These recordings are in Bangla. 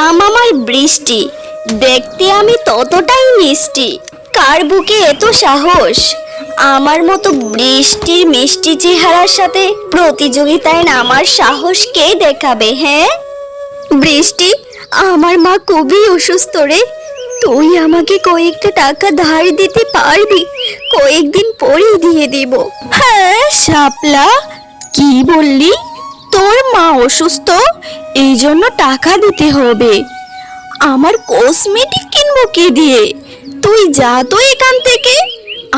নাম আমার বৃষ্টি, দেখতে আমি ততটাই মিষ্টি। কার বুকে এত সাহস? আমার মতো বৃষ্টির মিষ্টি চেহারার সাথে প্রতিযোগিতায় নামার সাহস কে দেখাবে? হ্যাঁ বৃষ্টি, আমার মা খুবই অসুস্থ রে। তুই আমাকে কয়েকটা টাকা ধার দিতে পারবি? কয়েকদিন পরেই দিয়ে দিব। হ্যাঁ শাপলা, কি বললি? তোর মা অসুস্থ, এই জন্য টাকা দিতে হবে? আমার কসমেটিক কিনবো কি দিয়ে? তুই যা তো এখান থেকে।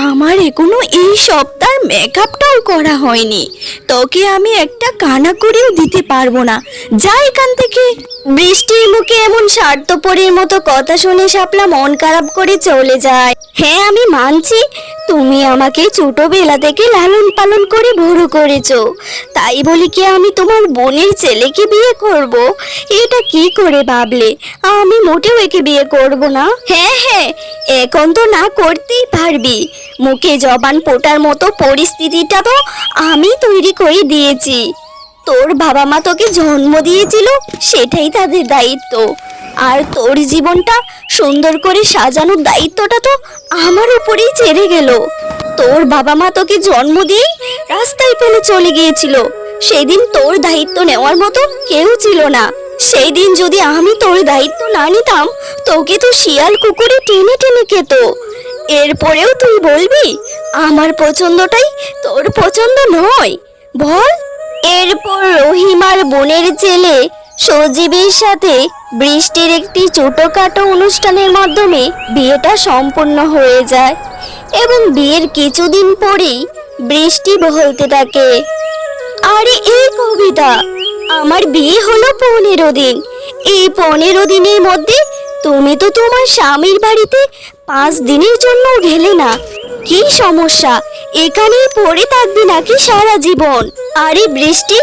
আমার এখনো এই সপ্তাহের মেকআপটাও করা হয়নি, তোকে আমি একটা কানা করেও দিতে পারবো না। যা এখান থেকে। বৃষ্টির মুখে এমন স্বার্থপরের মতো কথা শুনে শাপলা মন খারাপ করে চলে যায়। হ্যাঁ আমি মানছি, তুমি আমাকে ছোটবেলা থেকে লালন পালন করে বড় করেছো, তাই বলি কি আমি তোমার বোনের ছেলেকে বিয়ে করব? এটা কি করে ভাবলে? আমি মোটেও একে বিয়ে করব না। হ্যাঁ হ্যাঁ, এখন তো না করতেই পারবি। মুখে জবান পোটার মতো পরিস্থিতিটা তো আমি তৈরি করে দিয়েছি। তোর বাবা মা তোকে জন্ম দিয়েছিল, সেটাই তাদের দায়িত্ব। আর তোর জীবনটা সুন্দর করে সাজানোর দায়িত্বটা তো আমার উপরেই ছেড়ে গেল। তোর বাবা মা তোকে জন্ম দিয়েই রাস্তায় ফেলে চলে গিয়েছিল। সেদিন তোর দায়িত্ব নেওয়ার মতো কেউ ছিল না। সেই দিন যদি আমি তোর দায়িত্ব না নিতাম, তোকে তো শিয়াল কুকুরে টেনে টেনে খেত। এরপরেও তুই বলবি আমার পছন্দটাই তোর পছন্দ নয়? বল। এরপর রহিমার বোনের ছেলে সজীবের সাথে বৃষ্টির একটি ছোটখাটো অনুষ্ঠানের মাধ্যমে বিয়েটা সম্পূর্ণ হয়ে যায় এবং বিয়ের কিছুদিন পরেই বৃষ্টি বলতে থাকে, আরে এই কবিতা, আমার বিয়ে হলো 15 দিন। এই 15 দিনের মধ্যে তুমি তো তোমার স্বামীর বাড়িতে 5 দিনের জন্য গেলে না। কি সমস্যা? এখানেই পড়ে থাকবি নাকি সারা জীবন? আরে বৃষ্টি,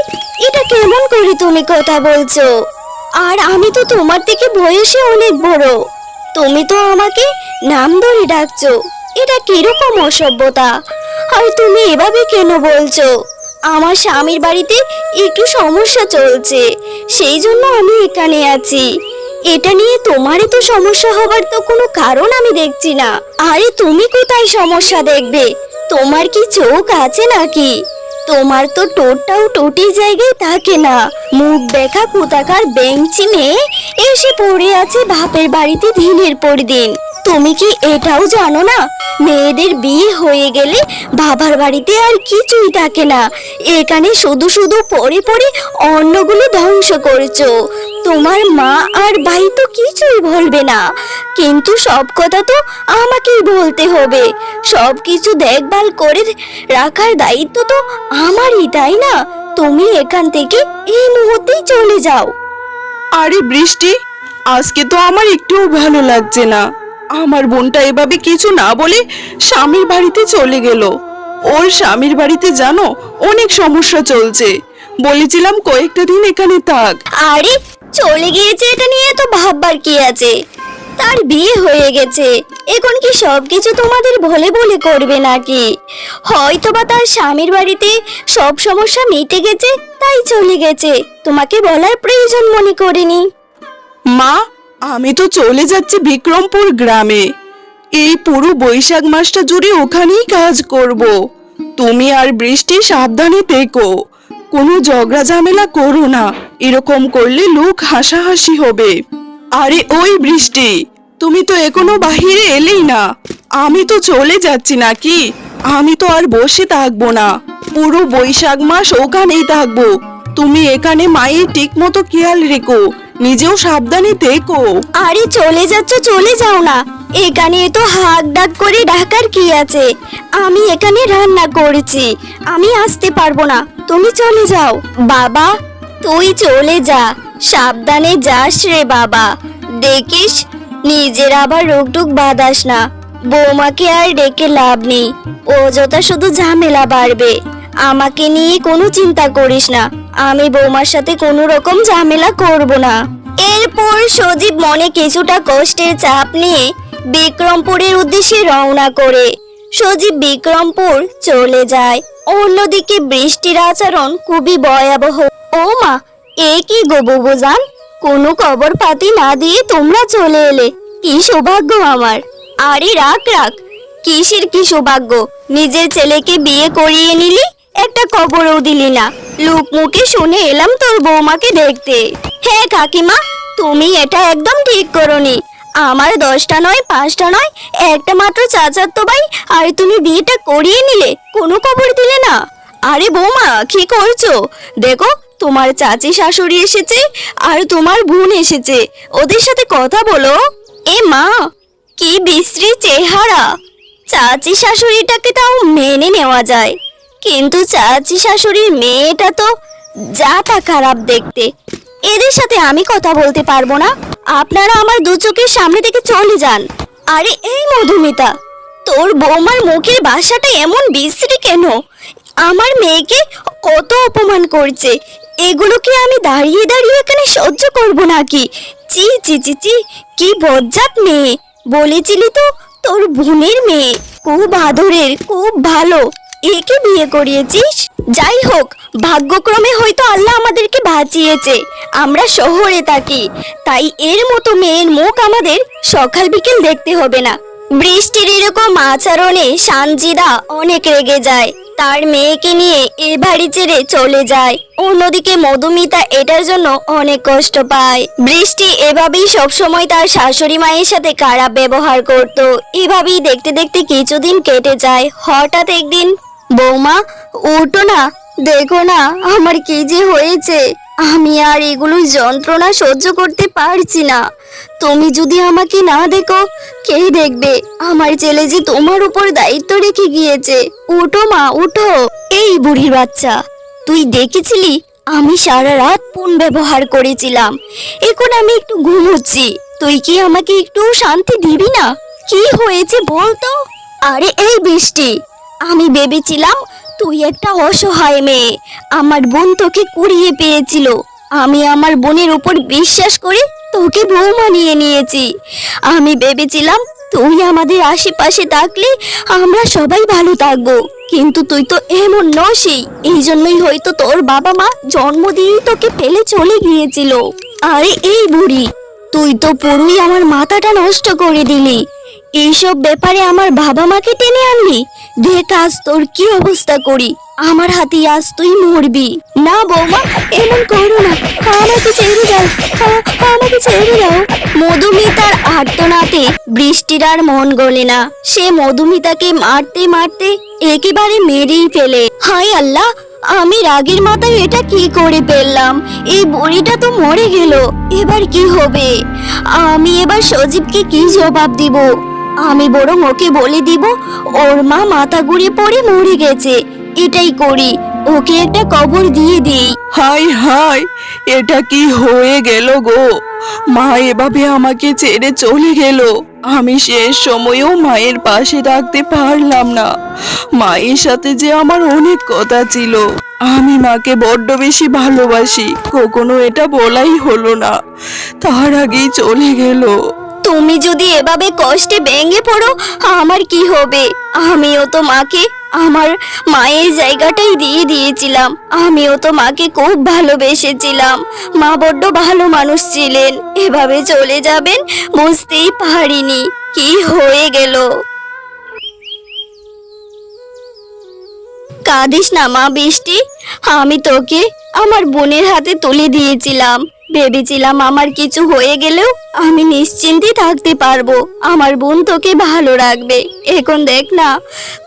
এটা কেমন করে তুমি কথা বলছো? আর আমি তো তোমার থেকে বয়সে অনেক বড়, তুমি তো আমাকে নাম ধরে ডাকছো। এটা কিরকম অসভ্যতা? আর তুমি এভাবে কেন বলছো? আমার স্বামীর বাড়িতে একটু সমস্যা চলছে, সেই জন্য আমি এখানে আছি। এটা নিয়ে তোমার তো সমস্যা হবার তো কোনো কারণ আমি দেখছি না। আরে তুমি কোথায় সমস্যা দেখবে? তোমার কি চোখ আছে নাকি? তোমার তো টোটটাও টোটি জায়গায় থাকে না। মুখ দেখা কোথাকার বেঞ্চি মেয়ে এসে পড়ে আছে বাপের বাড়িতে দিনের পর দিন। তুমি কি এটাও জানো না, মেয়েদের বিয়ে হয়ে গেলে বাবার বাড়িতে আর কিছুই থাকে না। এখানে শুধু শুধু পড়ে পড়ে অন্নগুলো ধ্বংস করছো। তোমার মা আর ভাই তো কিছুই বলবে না, কিন্তু সব কথা তো আমাকেই বলতে হবে। সব কিছু দেখভাল করে রাখার দায়িত্ব তো আমারই, তাই না? তুমি এখান থেকে এই মুহূর্তেই চলে যাও। আরে বৃষ্টি, আজকে তো আমার একটুও ভালো লাগছে না। আমার বোনটা এভাবে কিছু না বলে স্বামীর বাড়িতে চলে গেল। ওর স্বামীর বাড়িতে জানো অনেক সমস্যা চলছে, বলেছিলাম কয়েকটা দিন এখানে থাক। আরে চলে গিয়েছে, এটা নিয়ে তো ভাববার কি আছে? তার বিয়ে হয়ে গেছে, এখন কি সবকিছু তোমাদের বলে বলে করবে নাকি? হয়তো বা তার স্বামীর বাড়িতে সব সমস্যা মিটে গেছে, তাই চলে গেছে। তোমাকে বলার প্রয়োজন মনে করিনি। মা, আমি তো চলে যাচ্ছি বিক্রমপুর গ্রামে। এই পুরো বৈশাখ মাসটা জুড়ে ওখানেই কাজ করব। তুমি আর বৃষ্টি সাবধানে থেকো, কোনো ঝগড়া ঝামেলা করো না। এরকম করলে লোক হাসাহাসি হবে। আরে ওই বৃষ্টি, তুমি তো এখনো বাহিরে এলেই না। আমি তো চলে যাচ্ছি নাকি? আমি তো আর বসে থাকবো না, পুরো বৈশাখ মাস ওখানেই থাকবো। তুমি এখানে মায়ের ঠিক মতো খেয়াল রেখো, নিজেও সাবধানে থেকো। আরে চলে যাচ্ছ, চলে যাও না। এখানে তো হাক ডাক করে ডাকার কি আছে? আমি এখানে রান্না করেছি, আমি আসতে পারবো না, তুমি চলে যাও। বাবা তুই চলে যা, সাবধানে যাস রে বাবা। দেখিস নিজের আবার রোগ টুক বাঁধাস না। বৌমাকে আর ডেকে লাভ নেই, অযথা শুধু ঝামেলা বাড়বে। আমাকে নিয়ে কোনো চিন্তা করিস না, আমি বৌমার সাথে কোনো রকম ঝামেলা করব না। এরপর সজীব মনে কিছুটা কষ্টের চাপ নিয়ে বিক্রমপুরের উদ্দেশ্যে রওনা করে। সজীব বিক্রমপুর চলে যায়। অন্যদিকে বৃষ্টির আচরণ খুবই ভয়াবহ। ও মা, এ কি গো বুবুজান, কোনো খবর পাতি না দিয়ে তোমরা চলে এলে, কি সৌভাগ্য আমার। আরে রাখ রাখ, কিসের কি সৌভাগ্য? নিজের ছেলেকে বিয়ে করিয়ে নিলি, একটা খবরও দিলি না। লোক মুখে শুনে এলাম তোর বৌমাকে দেখতে। হ্যাঁ কাকিমা, তুমি এটা একদম ঠিক করনি। আমার 10টা নয় 5টা নয়, একটা মাত্র চাচাতো ভাই, আর তুমি বিয়েটা করিয়ে নিলে, কোনো খবর দিলে না। আরে বৌমা কি করছো? দেখো তোমার চাচি শাশুড়ি এসেছে আর তোমার বোন এসেছে, ওদের সাথে কথা বলো। এ মা, কি বিশ্রী চেহারা! চাচি শাশুড়িটাকে তাও মেনে নেওয়া যায়, কিন্তু চাচি শাশুড়ির মেয়েটা তো যা তা খারাপ দেখতে। এদের সাথে আমি কথা বলতে পারবো না, আপনারা আমার দু চোখের সামনে থেকে চলে যান। আরে এই মধুমিতা, তোর বৌমার মুখের ভাষাটা এমন বিশ্রী কেন? আমার মেয়েকে কত অপমান করছে, এগুলো কি আমি দাঁড়িয়ে দাঁড়িয়ে এখানে সহ্য করব নাকি? চি চি চি চি, কি বজ্জাত মেয়ে! বলেছিলি তো তোর বোনের মেয়ে, খুব আদরের, খুব ভালো, একে বিয়ে করিয়েছিস। যাই হোক, ভাগ্যক্রমে হয়তো আল্লাহ আমাদেরকে বাঁচিয়েছে। আমরা শহরে থাকি, তাই এর মতো মেয়ের মুখ আমাদের সকাল বিকেল দেখতে হবে না। বৃষ্টির এরকম আচরণে সানজিদা অনেক রেগে যায়, তার মেয়েকে নিয়ে এ বাড়ি ছেড়ে চলে যায়। অন্যদিকে মধুমিতা এটার জন্য অনেক কষ্ট পায়। বৃষ্টি এভাবেই সবসময় তার শাশুড়ি মায়ের সাথে খারাপ ব্যবহার করত। এভাবেই দেখতে দেখতে কিছুদিন কেটে যায়। হঠাৎ একদিন, বৌমা উঠো না, দেখো না আমার কি যে হয়েছে। আমি আর এগুলো যন্ত্রণা সহ্য করতে পারছি না। তুমি যদি আমাকে না দেখো, কে দেখবে? আমার ছেলে যে তোমার উপর দায়িত্ব রেখে গিয়েছে। উঠো মা, উঠো। এই বুড়ির বাচ্চা, তুই দেখেছিলি আমি সারা রাত ফোন ব্যবহার করেছিলাম, এখন আমি একটু ঘুমোচ্ছি, তুই কি আমাকে একটু শান্তি দিবি না? কি হয়েছে বলতো? আরে এই বৃষ্টি, আমি ভেবেছিলাম তুই একটা অসহায় মেয়ে, আমার বোন তোকে কুড়িয়ে পেয়েছিল। আমি আমার বোনের উপর বিশ্বাস করে তোকে বউ মানিয়ে নিয়েছি। আমি ভেবেছিলাম তুই আমাদের আশেপাশে থাকলে আমরা সবাই ভালো থাকবো, কিন্তু তুই তো এমন নসই। এই জন্যই হয়তো তোর বাবা মা জন্ম দিয়েই তোকে ফেলে চলে গিয়েছিল। আরে এই বুড়ি, তুই তো পুরোই আমার মাথাটা নষ্ট করে দিলি। এইসব ব্যাপারে আমার বাবা মাকে টেনে আনলি। দেখ আজ তোর কি অবস্থা করি, আমার হাতে আজ তুই মরবি। না বৌমা, এমন করো না, আমাকে ছেড়ে দাও, আমাকে ছেড়ে দাও। মধুমিতার আর্তনাদে বৃষ্টির আর মন গলে না। সে মধুমিতাকে মারতে মারতে একেবারে মেরেই ফেলে। হায় আল্লাহ, আমি রাগের মাথায় এটা কি করে ফেললাম? এই বুড়িটা তো মরে গেল, এবার কি হবে? আমি এবার সজীবকে কি জবাব দিব? আমি বরং ওকে বলে দিব ওর মা মাথা ঘুরে পড়ে মরে গেছে। এটাই করি, ওকে একটা কবর দিয়ে দিই। হাই হাই, এটা কি হয়ে গেল গো? মা এভাবে আমাকে ছেড়ে চলে গেল। আমি শেষ সময়েও মায়ের পাশে রাখতে পারলাম না। মায়ের সাথে যে আমার অনেক কথা ছিল। আমি মাকে বড্ড বেশি ভালোবাসি, কখনো এটা বলাই হলো না, তার আগেই চলে গেল। তুমি যদি এভাবে কষ্টে ভেঙে পড়ো, আমার কি হবে? আমিও তো মাকে আমার মায়ের জায়গাটাই দিয়ে দিয়েছিলাম। আমিও তো মাকে খুব ভালোবেসেছিলাম। মা বড্ড ভালো মানুষ ছিলেন। এভাবে চলে যাবেন বুঝতেই পারিনি। কি হয়ে গেল? কাঁদিস না মা বৃষ্টি, আমি তোকে আমার বোনের হাতে তুলে দিয়েছিলাম। ভেবেছিলাম আমার কিছু হয়ে গেলেও আমি নিশ্চিন্তে থাকতে পারবো, আমার বোন তোকে ভালো রাখবে। এখন দেখ না,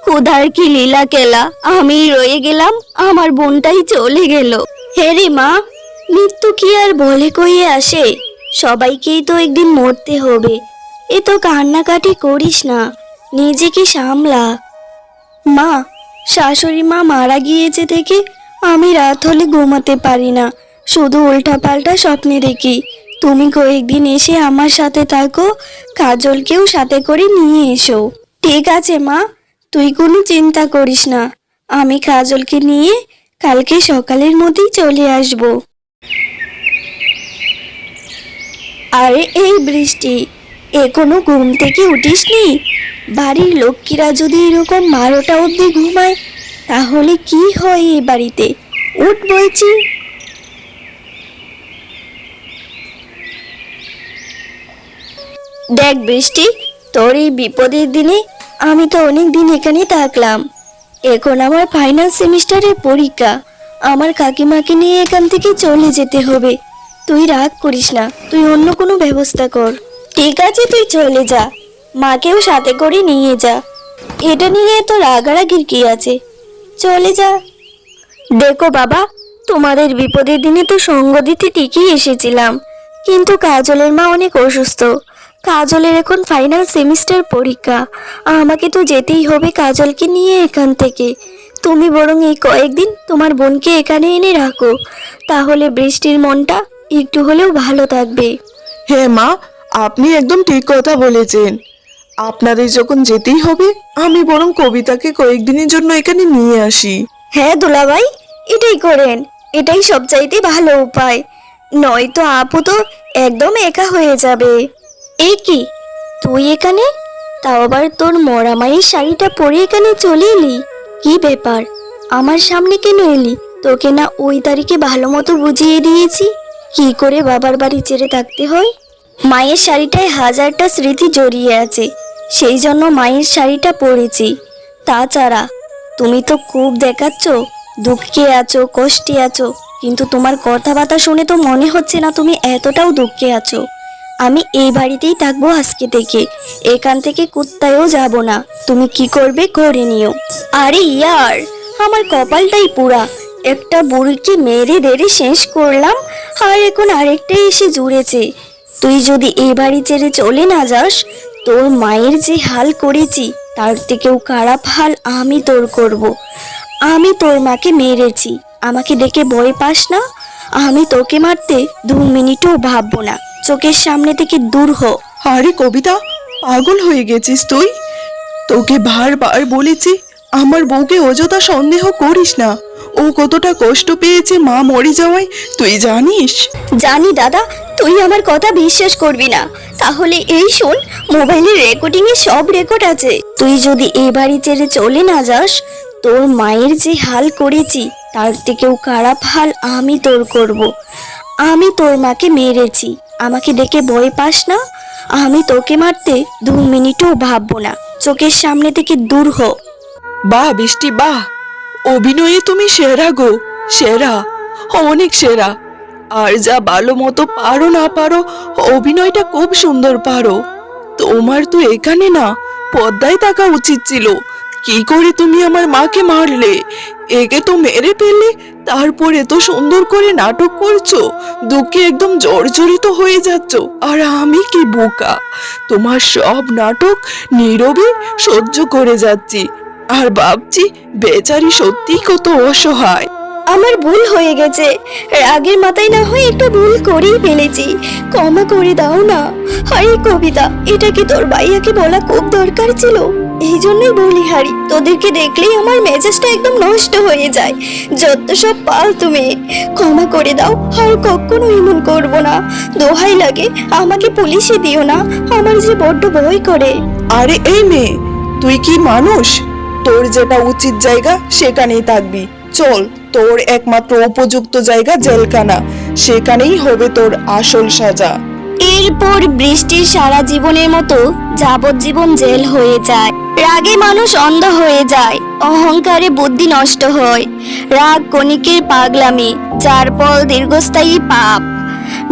ক্ষুধার কি লীলা খেলা, আমি রয়ে গেলাম, আমার বোনটাই চলে গেল। হে রে মা, মৃত্যু কি আর বলে কয়ে আসে? সবাইকেই তো একদিন মরতে হবে। এ তো কান্নাকাটি করিস না, নিজেকে সামলা। মা, শাশুড়ি মা মারা গিয়েছে থেকে আমি রাত হলে ঘুমাতে পারি না, শুধু উল্টাপাল্টা স্বপ্নে দেখি। তুমি কয়েকদিন এসে আমার সাথে থাকো, কাজলকেও সাথে করে নিয়ে এসো। ঠিক আছে মা, তুই কোনো চিন্তা করিস না, আমি কাজলকে নিয়ে কালকে সকালের মধ্যেই চলে আসব। আরে এই বৃষ্টি, এখনো ঘুম থেকে উঠিসনি? বাড়ির লক্ষ্মীরা যদি এরকম 12টা অবধি ঘুমায় তাহলে কি হয় এ বাড়িতে? উঠ বলছি। দেখ বৃষ্টি, তোর এই বিপদের দিনে আমি তো অনেক দিন এখানে থাকলাম। এখন আমার ফাইনাল সেমিস্টারের পরীক্ষা, আমার কাকিমাকে নিয়ে এখান থেকে চলে যেতে হবে। তুই রাগ করিস না, তুই অন্য কোনো ব্যবস্থা কর। ঠিক আছে, তুই চলে যা, মাকেও সাথে করে নিয়ে যা। এটা নিয়ে তো রাগারাগির কি আছে, চলে যা। দেখো বাবা, তোমাদের বিপদের দিনে তো সঙ্গ দিতে ঠিকই এসেছিলাম, কিন্তু কাজলের মা অনেক অসুস্থ। কাজলের এখন ফাইনাল সেমিস্টার পরীক্ষা, আমাকে তো যেতেই হবে কাজলকে নিয়ে এখান থেকে। তুমি বরং এই কয়েকদিন তোমার বোনকে এখানে এনে রাখো, তাহলে বৃষ্টির মনটা একটু হলেও ভালো থাকবে। হ্যাঁ মা, আপনি একদম ঠিক কথা বলেছেন। আপনাদের যখন যেতেই হবে, আমি বরং কবিতাকে কয়েকদিনের জন্য এখানে নিয়ে আসি। হ্যাঁ দুলাভাই, এটাই করেন, এটাই সবচাইতে ভালো উপায়। নয়তো আপু তো একদম একা হয়ে যাবে। এই কি, তুই এখানে? তাও আবার তোর মরা মায়ের শাড়িটা পরে এখানে চলে এলি? কি ব্যাপার, আমার সামনে কেন এলি? তোকে না ওই তারিখে ভালো মতো বুঝিয়ে দিয়েছি কি করে বাবার বাড়ি ছেড়ে থাকতে হয়। মায়ের শাড়িটায় হাজারটা স্মৃতি জড়িয়ে আছে, সেই জন্য মায়ের শাড়িটা পরেছি। তাছাড়া তুমি তো খুব দেখাচ্ছ দুঃখে আছো, কষ্টে আছো, কিন্তু তোমার কথাবার্তা শুনে তো মনে হচ্ছে না তুমি এতটাও দুঃখে আছো। আমি এই বাড়িতেই থাকবো আজকে থেকে, এখান থেকে কোথায়ও যাব না। তুমি কি করবে করে নিও। আরে ইয়ার, আমার কপালটাই পুরা, একটা বুড়িকে মেরে দেরে শেষ করলাম, আর এখন আরেকটা এসে জুড়েছে। তুই যদি এই বাড়ি ছেড়ে চলে না যাস, তোর মায়ের যে হাল করেছি তার থেকেও খারাপ হাল আমি তোর করব। আমি তোর মাকে মেরেছি, আমাকে দেখে ভয় পাস না? আমি তোকে মারতে 2 মিনিটও ভাববো না, চোখের সামনে থেকে দূর হ। আরে কবিতা, পাগল হয়ে গেছিস তুই? তোকে বারবার বলেছি আমার বউকে অযথা সন্দেহ করিস না। ও কতটা কষ্ট পেয়েছে মা মরে যাওয়ায় তুই জানিস? জানি দাদা, তুই আমার কথা বিশ্বাস করবি না, তাহলে এই শোন, মোবাইলের রেকর্ডিং এ সব রেকর্ড আছে। তুই যদি এই বাড়ি ছেড়ে চলে না যাস, তোর মায়ের যে হাল করেছি তার থেকেও খারাপ হাল আমি তোর করব। আমি তোর মাকে মেরেছি, আমাকে দেখে ভয় পাস না? আমি তোকে মারতে 2 মিনিটও ভাববো না, চোখের সামনে থেকে দূর হ। বাহ বৃষ্টি বাহ, অভিনয়ে তুমি সেরা গো, সেরা, অনেক সেরা। আর যা ভালো মতো পারো না পারো, অভিনয়টা খুব সুন্দর পারো। তোমার তো এখানে না পর্দায় থাকা উচিত ছিল। কি করে তুমি আমার মাকে মারলে? একে তো মেরে ফেললে, তারপর এত সুন্দর করে নাটক করছো, দুঃখে একদম জর্জরিত হয়ে যাচ্ছ। আর আমি কি বোকা, তোমার সব নাটক নীরবে সহ্য করে যাচ্ছি আর ভাবছি বেচারি সত্যি কত অসহায়। আমার ভুল হয়ে গেছে, রাগের মাথায় না হয় একটা ভুল করেই ফেলেছি, ক্ষমা করে দাও না। আরে কবিতা, এটা কি তোর ভাইয়াকে বলা খুব দরকার ছিল? এই জন্যই বলি হারি, তোদেরকে দেখলেই আমার মেজাজটা একদম নষ্ট হয়ে যায়। যত সব পাল তুমি, ক্ষমা করে দাও, আর কখনো এমন করবো না। দোহাই লাগে, আমাকে পুলিশে দিও না, আমার যে বড্ড ভয় করে। আরে এই মেয়ে, তুই কি মানুষ? তোর যেটা উচিত জায়গা সেখানেই থাকবি। চল, তোর একমাত্র উপযুক্ত জায়গা জেলখানা, সেখানেই হবে তোর আসল সাজা। এরপর বৃষ্টির সারা জীবনের মতো যাবজ্জীবন জেল হয়ে যায়। রাগে মানুষ অন্ধ হয়ে যায়, অহংকারে বুদ্ধি নষ্ট হয়। রাগ কণিকের পাগলামি, যার ফল দীর্ঘস্থায়ী পাপ।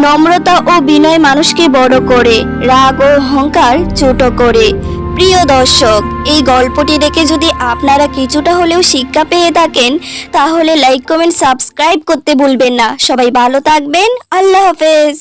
নম্রতা ও বিনয় মানুষকে বড় করে, রাগ ও অহংকার ছোট করে। প্রিয় দর্শক, এই গল্পটি দেখে যদি আপনারা কিছুটা হলেও শিক্ষা পেয়ে থাকেন, তাহলে লাইক, কমেন্ট, সাবস্ক্রাইব করতে ভুলবেন না। সবাই ভালো থাকবেন, আল্লাহ হাফেজ।